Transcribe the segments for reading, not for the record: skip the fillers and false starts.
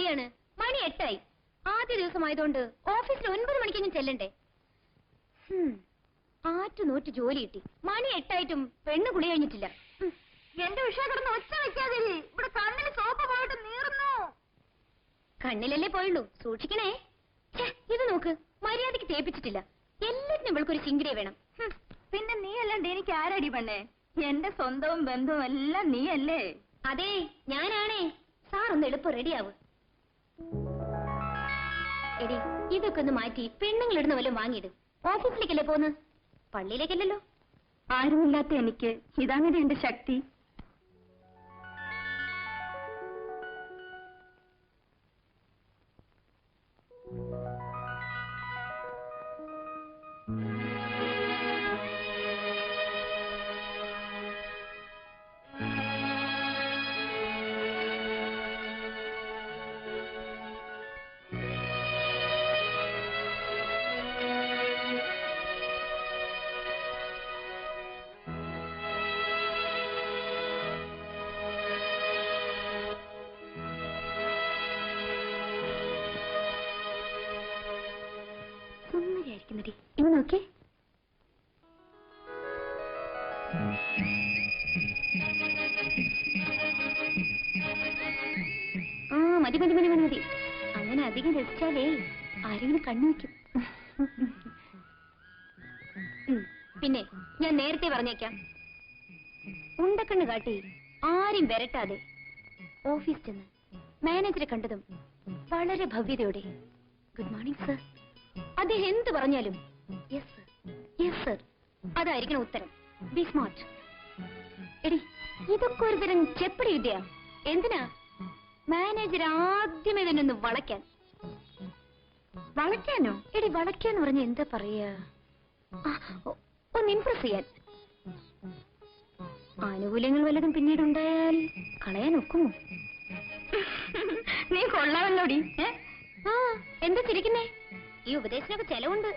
ജോലിയാണ്. മണി 8 ആദ്യ ദിവസമായതുകൊണ്ട് ഓഫീസിൽ 9 മണിക്കെങ്കിലും ചെല്ലണ്ടേ. ആറ്റുനോറ്റ് ജോലി കിട്ടി. മണി 8 പെണ്ണ് കുളി കഴിഞ്ഞിട്ടില്ല. എന്റെ വിഷയം കിടന്ന് ഒച്ച വെക്കാതെ. ഇവിടെ കണ്ണിന് സോപ്പ് പോയിട്ട് നീറുന്നു. കണ്ണിലല്ലേ പോയുള്ളൂ, സൂക്ഷിക്കണേ. ഇത് നോക്ക്, മര്യാദക്ക് തേപ്പിച്ചിട്ടില്ല. എല്ലാത്തിനും ഇവൾക്കൊരു ചിങ്കിടിയെ വേണം. പിന്നെ നീ അല്ലാണ്ട് എനിക്ക് ആരടി പെണ്ണേ? എന്റെ സ്വന്തവും ബന്ധവും എല്ലാം നീയല്ലേ? അതെ, ഞാനാണേ. സാർ ഒന്ന് എളുപ്പം റെഡിയാവും. എടി, ഇതൊക്കെ ഒന്ന് മാറ്റി പെണ്ണുങ്ങൾ ഇടുന്ന വല്ലതും വാങ്ങിയിട്. ഓഫീസിലേക്കല്ലേ പോന്ന്, പള്ളിയിലേക്കല്ലല്ലോ. ആരുമില്ലാത്ത എനിക്ക് ഇതങ്ങനെ എന്റെ ശക്തി. ഇവ നോക്കേ. മതി മതി മതി മതി മതി. അങ്ങനെ അധികം രസിച്ചാലേ ആരെങ്കിലും കണ്ണു വയ്ക്കും. പിന്നെ ഞാൻ നേരത്തെ പറഞ്ഞേക്കാം, ഉണ്ടക്കണ്ണ് കാട്ടി ആരും വരട്ടാതെ ഓഫീസ് ചെന്ന് മാനേജറെ കണ്ടതും വളരെ ഭവ്യതയോടെ ഗുഡ് മോർണിംഗ് സർ, അദ്ദേഹം എന്ത് പറഞ്ഞാലും യെസ് സർ, യെസ് സർ, അതായിരിക്കണം ഉത്തരം. B smart. എടി, ഇതൊക്കെ ഒരു തരം ചെപ്പടി വിദ്യ. എന്തിനാ? മാനേജർ ആദ്യമേ തന്നെ ഒന്ന് വളയ്ക്കാൻ. വളയ്ക്കാനോ? എടി, വളയ്ക്കാന്ന് പറഞ്ഞ എന്താ പറയാ, ഒന്ന് ഇംപ്രസ് ചെയ്യാൻ. ആനുകൂല്യങ്ങൾ വല്ലതും പിന്നീട് ഉണ്ടായാൽ കളയാൻ ഒക്കുമോ? നീ കൊള്ളാമല്ലോടി. എന്താ ചിരിക്കുന്നേ? ഈ ഉപദേശത്തിനൊക്കെ ചെലവുണ്ട്.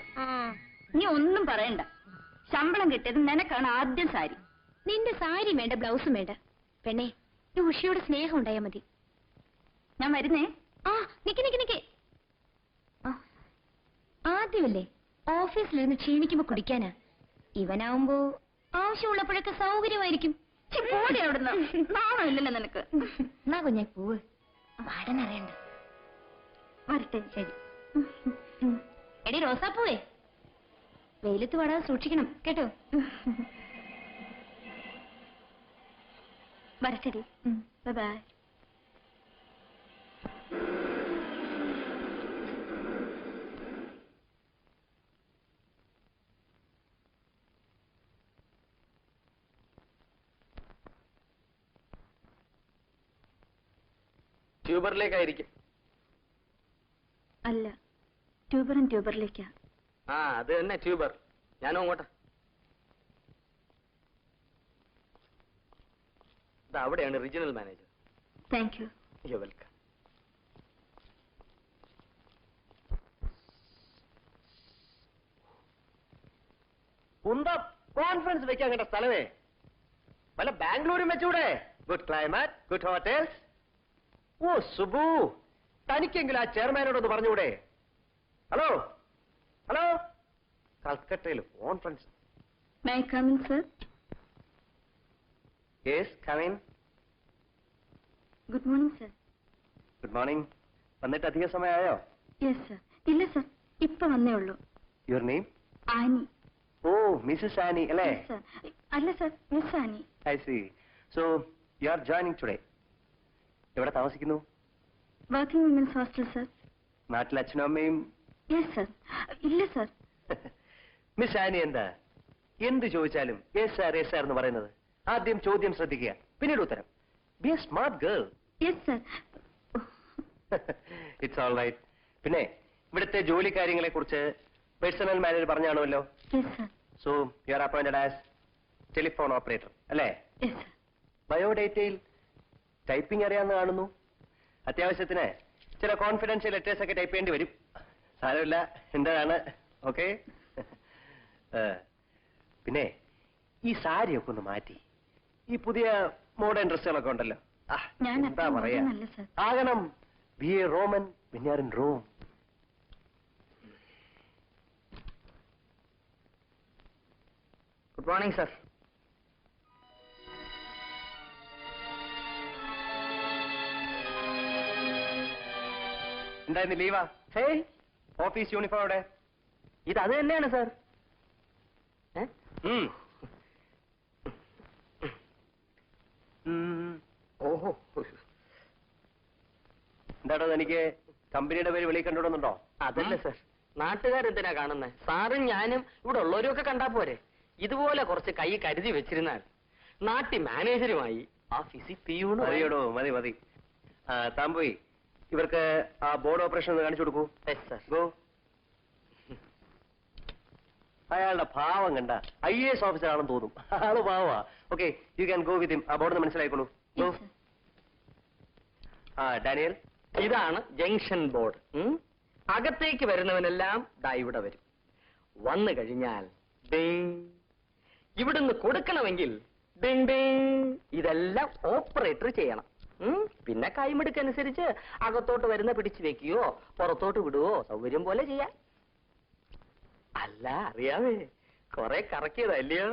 നീ ഒന്നും പറയണ്ട. ശമ്പളം കിട്ടിയത് നിനക്കാണ് ആദ്യം സാരി. നിന്റെ സാരി വേണ്ട, ബ്ലൗസും വേണ്ട. പെണ്ണേ, ഈ ഉഷയോട് സ്നേഹം ഉണ്ടായാ മതി. ഞാൻ വരുന്നേ. നിക്ക് നിക്ക് നിക്ക്. ആദ്യമല്ലേ ഓഫീസിലിരുന്ന് ക്ഷീണിക്കുമ്പോ കുടിക്കാനാ. ഇവനാവുമ്പോ ആവശ്യമുള്ളപ്പോഴൊക്കെ സൗകര്യമായിരിക്കും. പോടി അവിടുന്ന്. നാണമില്ലല്ലോ നിനക്ക്. എന്നാ കുഞ്ഞെ പൂവ്, പാടനറിയണ്ട. വരട്ടെ. ശരി. എടി റോസാപ്പൂവേ, വെയിലത്ത് പാടാതെ സൂക്ഷിക്കണം കേട്ടോ. വരട്ടെടി. ബൈ. ട്യൂബറിലേക്കായിരിക്കും. അല്ല, ട്യൂബറിലേക്കാ. അത് തന്നെ ട്യൂബർ. ഞാനും അങ്ങോട്ടാ. അവിടെയാണ് regional manager. Thank you. You welcome. Conference വെക്കാൻ കേട്ട സ്ഥലമേ. വല്ല ബാംഗ്ലൂരും വെച്ചൂടെ? Good climate, good hotels. ഓ സുബു, തനിക്കെങ്കിലും ആ ചെയർമാനോടൊന്ന് പറഞ്ഞൂടെ? ഹലോ ഹലോ, കൽക്കട്ടയിൽ conference. May I come in sir? Yes, come in. Good morning sir. Good morning. വന്നിട്ട് അധിക സമയമായോ? Yes sir. ഇല്ല സർ, ഇപ്പൊ വന്നേ ഉള്ളൂ. Your name? ആനി. ഓ, മിസ്സസ് ആനി അല്ലേ? അല്ല sir, miss Annie. I C. So you R joining today. എവിടെ താമസിക്കുന്നു? Working women's hostel sir. നാട്ടിൽ അച്ഛനും അമ്മയും? Yes sir. ഇല്ല സർ. മിസ് ആനി എന്താ എന്ത് ചോദിച്ചാലും യെസ് സാർ യെസ് സാർ എന്ന് പറയുന്നത്? ആദ്യം ചോദ്യം ശ്രദ്ധിക്കുക, പിന്നീട് ഉത്തരം. Be a smart girl. Yes sir. It's all right. പിന്നെ ഇവിടുത്തെ ജോലി കാര്യങ്ങളെ കുറിച്ച് പേഴ്സണൽ മാനേജർ പറഞ്ഞാണല്ലോ. Yes sir. So you are appointed as telephone operator അല്ലേ? Yes sir. ബയോഡേറ്റയിൽ ടൈപ്പിംഗ് അറിയാമെന്ന് കാണുന്നു. അത്യാവശ്യത്തിന് ചില കോൺഫിഡൻഷ്യൽ ലെറ്റേഴ്സ് ഒക്കെ ടൈപ്പ് ചെയ്യേണ്ടി വരും. സാരമില്ല, എന്താണ്. ഓക്കെ. പിന്നെ ഈ സാരിയൊക്കെ ഒന്ന് മാറ്റി ഈ പുതിയ മോഡേൺ ഡ്രസ്സുകളൊക്കെ ഉണ്ടല്ലോ, എന്താ പറയാ, ആകണം. Be a Roman when you are in Rome. Good morning, sir. എന്തായിരുന്നു ലീവാ? Hey, ഓഫീസ് യൂണിഫോം അവിടെ? ഇത് അത് തന്നെയാണ് സർ. ഓഹോ, എന്താണോ എനിക്ക് കമ്പനിയുടെ പേര് വെളിയിൽ കണ്ടുവിടുന്നുണ്ടോ? അതല്ല സർ. നാട്ടുകാരെന്തിനാ കാണുന്നത്? സാറും ഞാനും ഇവിടെ ഉള്ളവരും ഒക്കെ കണ്ടാ പോരെ? ഇതുപോലെ കുറച്ച് കൈ കരുതി വെച്ചിരുന്നാൽ നാട്ടി മാനേജരുമായി ഓഫീസിൽ പിയൂണ് മതിയോടോ, മതി മതി. താൻ പോയി ഇവർക്ക് ആ ബോർഡ് ഓപ്പറേഷൻ ഒന്ന് കാണിച്ചു കൊടുക്കൂ. ഗോ. അയാളുടെ ഭാവം കണ്ട IAS ഓഫീസർ ആണെന്ന് തോന്നും. ആള് ഭാവാ. Okay, you can go with him. ആ ബോർഡ് മനസ്സിലായിക്കോളൂ. ഗോ. ഡാനിയൽ, ഇതാണ് ജംഗ്ഷൻ ബോർഡ്. അകത്തേക്ക് വരുന്നവനെല്ലാം ദാ ഇവിടെ വരും. വന്നു കഴിഞ്ഞാൽ ഡിങ്. ഇവിടുന്ന് കൊടുക്കണമെങ്കിൽ ഡിങ് ഡിങ്. ഇതെല്ലാം ഓപ്പറേറ്റർ ചെയ്യണം. പിന്നെ കൈമെടുക്കനുസരിച്ച് അകത്തോട്ട് വരുന്ന പിടിച്ചു വെക്കുകയോ പുറത്തോട്ട് വിടുവോ സൗകര്യം പോലെ ചെയ്യാം. അല്ല, അറിയാമേ, കൊറേ കറക്കിയതല്ലയോ?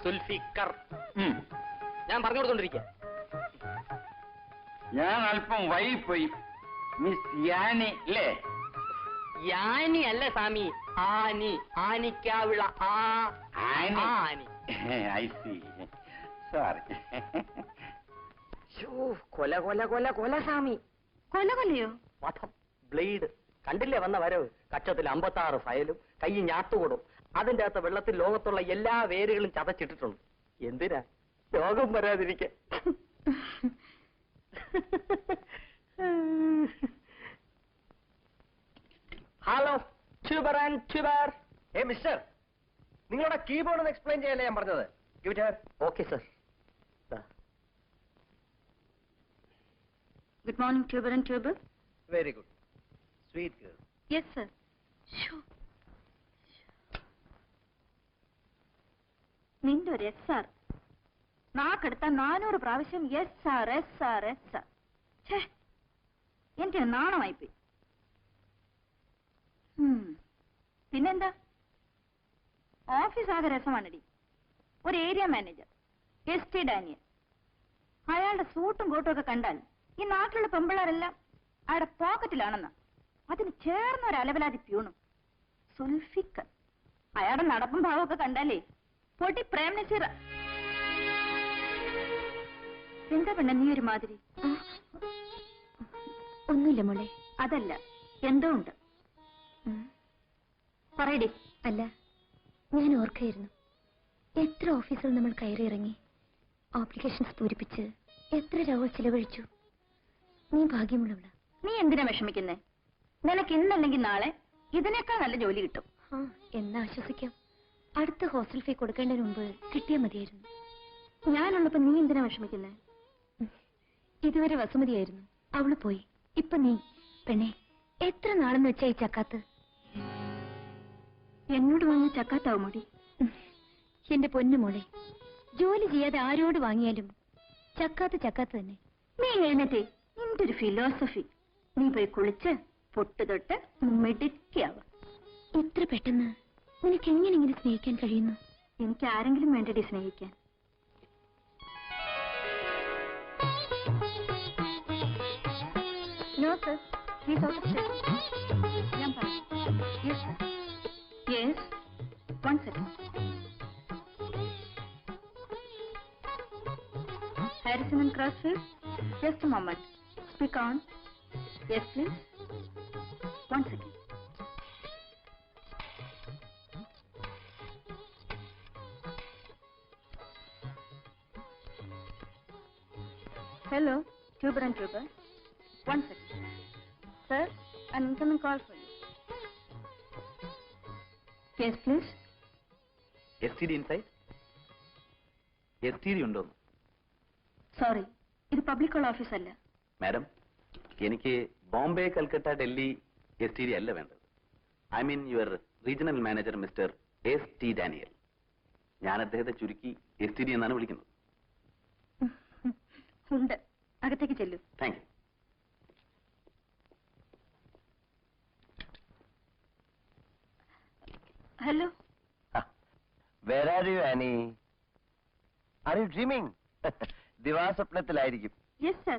സുൽഫിക്കർ. ഞാൻ പറഞ്ഞു കൊടുത്തോണ്ടിരിക്കുക. ഞാൻ അല്പം വൈകിപ്പോയി. മിസ് യാനി അല്ലേ? യാനി അല്ല സ്വാമി, ആനി. ആനിക്കാവിള. ആനി. I see. സോറി. കൊല കൊല കൊല കൊല സ്വാമി. കൊല കൊല്ലയോ? വധം. ബ്ലേഡ്. കണ്ടില്ലേ വന്ന വരവ്? കക്ഷത്തിൽ 56 ഫയലും കൈ ഞാത്തുകൊടും. അതിന്റെ അകത്ത് വെള്ളത്തിൽ ലോകത്തുള്ള എല്ലാ വേരുകളും ചതച്ചിട്ടിട്ടുണ്ട്. എന്തിനാ? രോഗം വരാതിരിക്കാൻ. Hello, tuber and tuber. Mister, നിങ്ങളുടെ കീബോർഡ് ഒന്ന് എക്സ്പ്ലെയിൻ ചെയ്യാനല്ലേ ഞാൻ പറഞ്ഞത്. Okay sir. Good morning tuber and tuber. Very good. Sweet girl. Yes sir. നിന്റെ ഒരു SR നാക്കെടുത്ത 400 പ്രാവശ്യം SR SR SR. എനിക്ക് നാണമായിപ്പോയി. പിന്നെന്താ? ഓഫീസ് ആകെ രസമാണടി. ഒരു ഏരിയ മാനേജർ ST ഡാനിയൽ. അയാളുടെ സൂട്ടും കോട്ടും ഒക്കെ കണ്ടാൽ ഈ നാട്ടിലുള്ള പെമ്പിള്ളാരെല്ലാം അയാളുടെ പോക്കറ്റിലാണെന്ന. അതിന് ചേർന്ന ഒരു അലവലാതി പ്യൂണും സുൽഫിക്കർ. അയാളുടെ നടപ്പും ഭാവമൊക്കെ കണ്ടാലേ പൊട്ടി പ്രേം നസീറ. എന്താ പെണ്ണ നീ ഒരു മാതിരി? ഒന്നുമില്ല മോളെ. അതല്ല, എന്തോ ഉണ്ട്. പറയടി. അല്ല, ഞാൻ ഓർക്കായിരുന്നു എത്ര ഓഫീസിൽ നമ്മൾ കയറി ഇറങ്ങി, ആപ്ലിക്കേഷൻസ് പൂരിപ്പിച്ച് എത്ര രൂപ ചിലവഴിച്ചു. നീ ഭാഗ്യമുള്ളവള. നീ എന്തിനാ വിഷമിക്കുന്നേ? നിനക്ക് ഇന്നല്ലെങ്കിൽ നാളെ ഇതിനേക്കാൾ നല്ല ജോലി കിട്ടും. എന്നാ ആശ്വസിക്കാം. അടുത്ത ഹോസ്റ്റൽ ഫീ കൊടുക്കേണ്ടതിന് മുമ്പ് കിട്ടിയാൽ മതിയായിരുന്നു. ഞാനുള്ളപ്പോ നീ എന്തിനാ വിഷമിക്കുന്നേ? ഇതുവരെ വസുമതിയായിരുന്നു, അവള് പോയി. ഇപ്പൊ നീ. പെണ്ണെ, എത്ര നാളെന്ന് വെച്ചാ ഈ ചക്കാത്ത്? എന്നോട് വാങ്ങിയ ചക്കാത്താവും മടി. എന്റെ പൊന്നു മോളെ, ജോലി ചെയ്യാതെ ആരോട് വാങ്ങിയാലും ചക്കാത്ത് ചക്കാത്ത് തന്നെ. നീ എഴുന്നേറ്റേ. നിന്റെ ഒരു ഫിലോസഫി. നീ പോയി കുളിച്ച് പൊട്ട് തൊട്ട് മിടുക്കിയാവാം. ഇത്ര പെട്ടെന്ന് നിനക്ക് എങ്ങനെ ഇങ്ങനെ സ്നേഹിക്കാൻ കഴിയുന്നു? എനിക്ക് ആരെങ്കിലും വേണ്ടടി സ്നേഹിക്കാൻ. നോ സർ, പ്ലീസ് ഔട്ട് ഞാൻ പറഞ്ഞു. Yes sir. Yes, 1 second. Harrison and Crossfield, just a moment. Speak on. Yes, please. 1 second. Hello, Tuber and Tuber. 1 second. Sir, an incoming call for you. Yes, please. STD inside? STD ഉണ്ടോ? Sorry, ഇത് public call office അല്ല. Madam, എനിക്ക് Bombay, Calcutta, Delhi STD അല്ല വേണ്ടത്. I mean your regional manager mister ST Daniel. ഞാൻ അദ്ദേഹത്തെ ചുരുക്കി STD എന്നാണ് വിളിക്കുന്നത്. ഉണ്ട്, അകത്തേക്ക് ചെല്ലൂ. Thank you. Hello. Where are you, Annie? Are you dreaming? ദിവാസ്വപ്നത്തിലായിരിക്കും. യെസ് സർ.